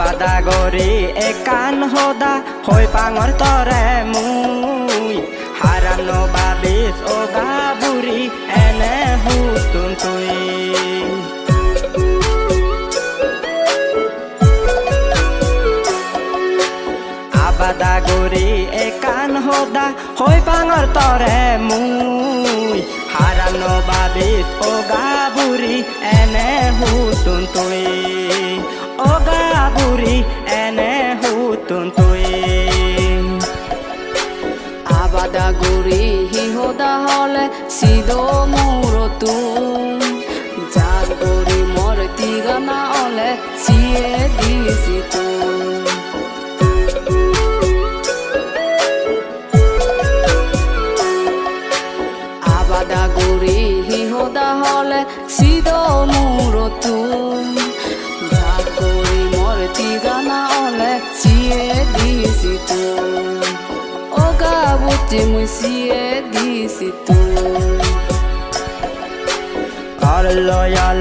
আবাদা গরি একান হদা হই পাঙর তরে মুই হারানো বাবিস ও গাবুরি এনে হুতুন তুই আবাদা গরি একান হদা হই পাঙর তরে মুই হারানো বাবিস ও গাবুরি এনে হুতুন তুই ও গাবুরি এনে হুতুন তুই আবাদা গরি হিহদা হলে সিদো মুরতু যার গরি মর তিগানা হলে সিয়ে দিছি তু আবাদা গরি হিহদা হলে সিদো মুরতু যার গরি মর তিগানা হলে সিয়ে দিছি তু ও গাবুচি মুই সিয়ে দিছি তু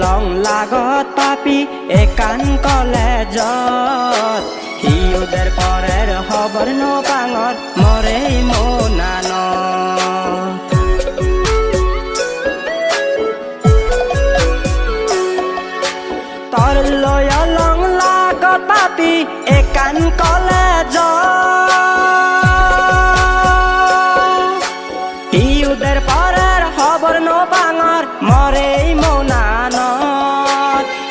লং লাগত পাপি একান কলেজত হিউদের পরের খবর নো পাঙর মরে মোনান তর লং লাগত পাপি একান কলেজত হিউদের পরের খবর নো পাঙর মরে মোনান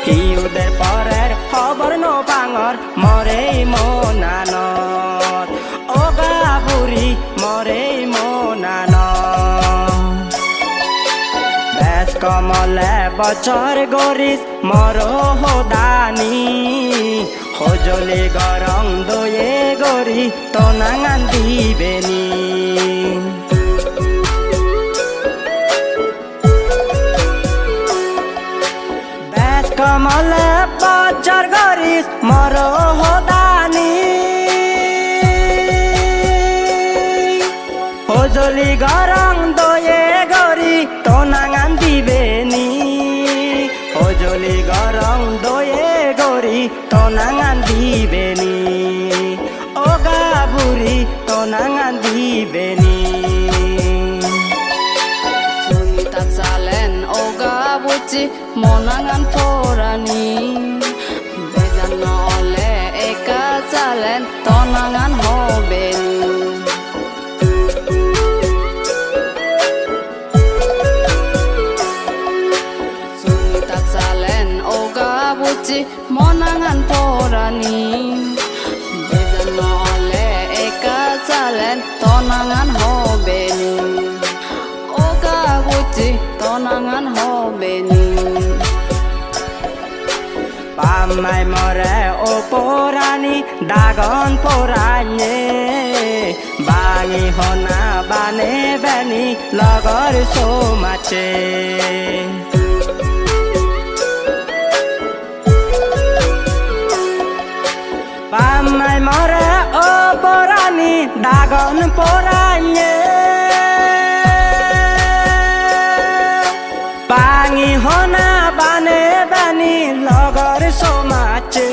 হিউদের পরের খবর নো পাঙর মরে মোনান ও গাবুরি মরে মোনান বেশ কমলে বছর গরিস মর হোদানি হজলে গরং দয়ে গরি তো নাঙান দিবেনি কমলে বছর গরিস মর হোদানি হজলি গরং দয়ে গরি তো নাঙান দিবেনি হজলি গরং দয়ে গরি তো নাঙান দিবেনি ও গাবুরি তো নাঙান দিবেনি সুনিতা চালেন ও গাবুচি মনাঙান ফোরানি বেজান নহলে একা চালেন তনাঙান হবেন সুনিতা চালেন ও গাবুচি মনাঙান ফোরানি বেজান নহলে একা চালেন তনাঙান হবেন ও গাবুচি তনাঙান হবেনি পামাই মরে ও পোরানি দাগন পোরানে বাঙি হনা বানে বেনি লগর সোমাচে পামাই মরে ও পোরানি দাগন পোরানে বাঙি হনা বানে বানি লগর সোমাচে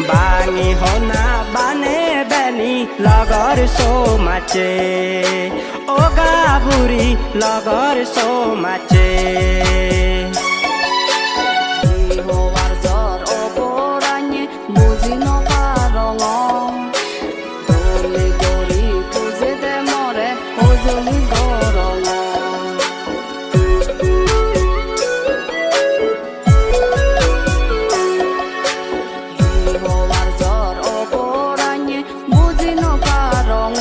বাঙি হনা বানে বানি লগর সোমাচে ও গাবুরি লগর সোমাচে হওয়ার জ্বর অপরাণে বুঝি নপারঙ দলি গরি পুজে দে মরে হজলি গরঙ হওয়ার জ্বর অপরাণে বুঝি নপারঙ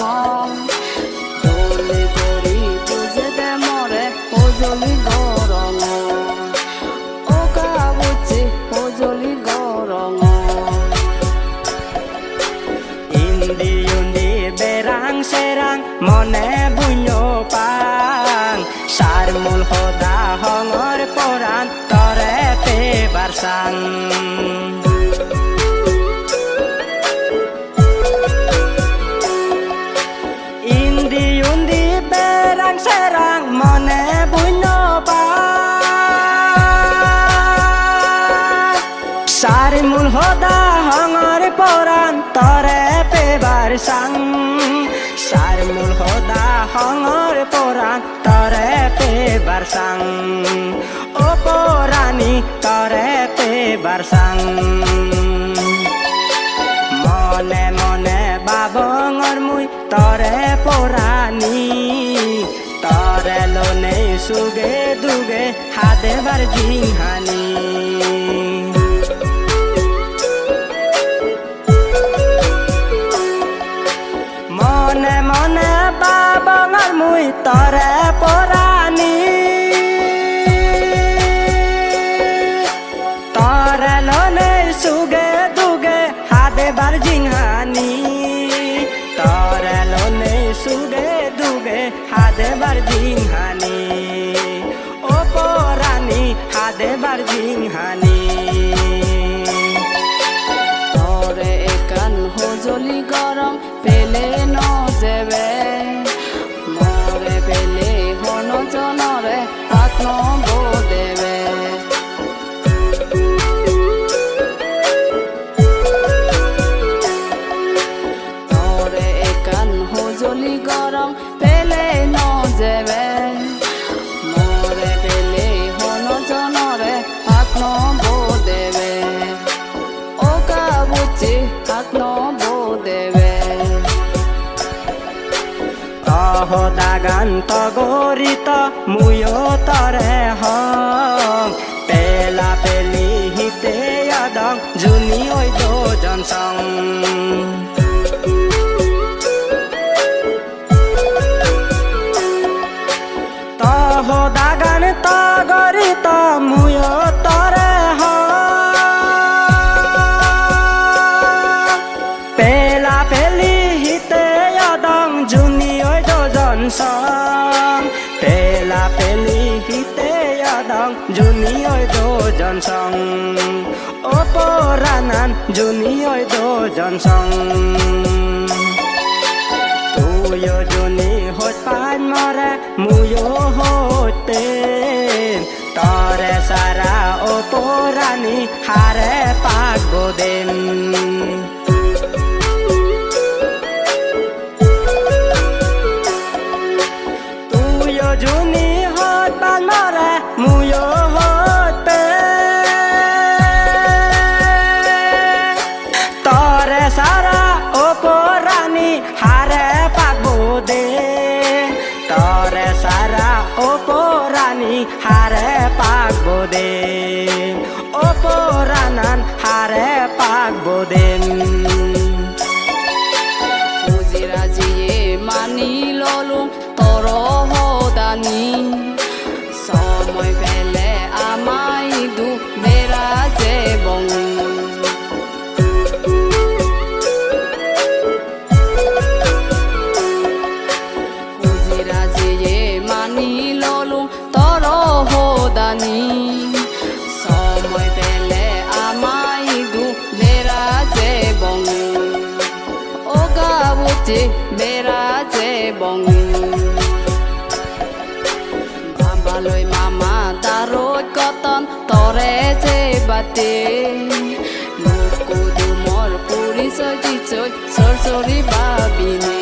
দলি গরি পুজে দে মরে হজলি গরঙ ও গাবুচি হজলি গরঙ ইন্দি উন্দি বেরাং সেরাং মনে বুঝো পাং সারমুল হদা হঙর পরাণ তরে তে বারসাং ইন্দি উন্দি বেরাং সেরাং মনে বুঝো পাং সার mul hoda hangor poran tore pebar sang sar mul hoda hangor poran tore pebar sang o porani tore pebar sang mone mone babongor mui tore porani tore lone suge duge hade bar jinghani mone mone babongor mui tore porani tore lone suge duge hade bar jinghani tore lone suge duge hade bar jinghani o porani hade bar jinghani tore ekan hojoli gorom pele no jebe more pele hono jonore atno bo debe tore ekan hojoli gorom pele no jebe more pele hono jonore atno bo debe oka buchi atno bo debe Taho dagan togorita muyo tare hong pela peli hite yadang juni oi do jansang Taho dagan togorita muyo tare hong pela peli hite yadang juni oi do jansang pela peli hite yadang juni oi do jansang o poranan juni oi do jansang tuyo juni hot pan more muyo hot ten tare sara o porani hare pak bodem tuyo juni hot pan more muyo hot ten tare sara o porani hare pak bodem tare sara o porani hare pak bodem o poranan hare pak bodem Fuzirajiye mani lolum toro hodani somoy pele amai du beraje bong Fuzirajiye mani lolum toro hodani somoy pele amai du beraje bong oga buchi beraje bong Bambaloi mama darot koton tore je bate Luku dumor puri soji choi sor sori babine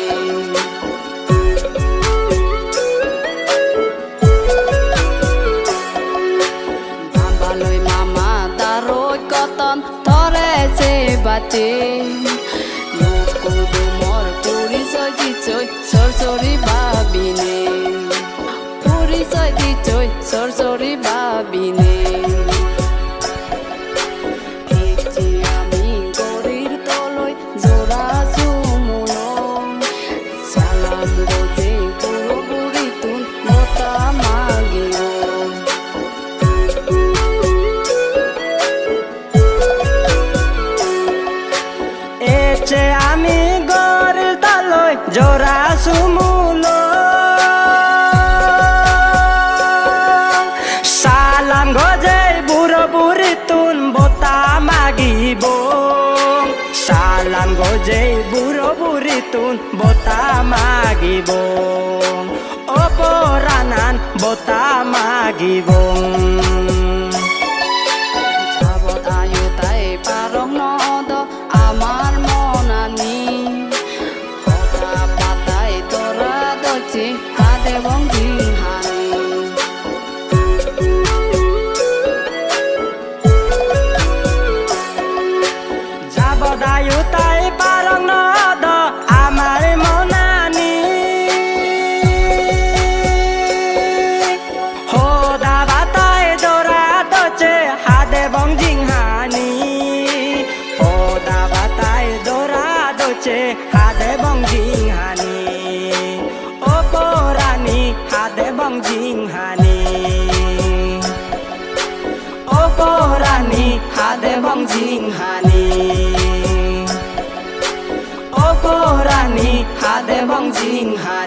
Bambaloi mama darot koton tore je bate Luku dumor puri soji choi sor sori babine Puri soji choi sor sori babine Ichi ami gorir toloi jora sumulo Salam goje puro buritun mota magio eche ami goril taloi jora sumulo salam goje buro buritun bota magibong salam goje buro buritun bota magibong o poranan bota magibong Jabot ayu tai paro চে হাদে বং জিং হানি ও পরানি হাদে বং জিং হানি ও পরানি হাদে বং জিং হানি ও পরানি হাদে বং জিং হানি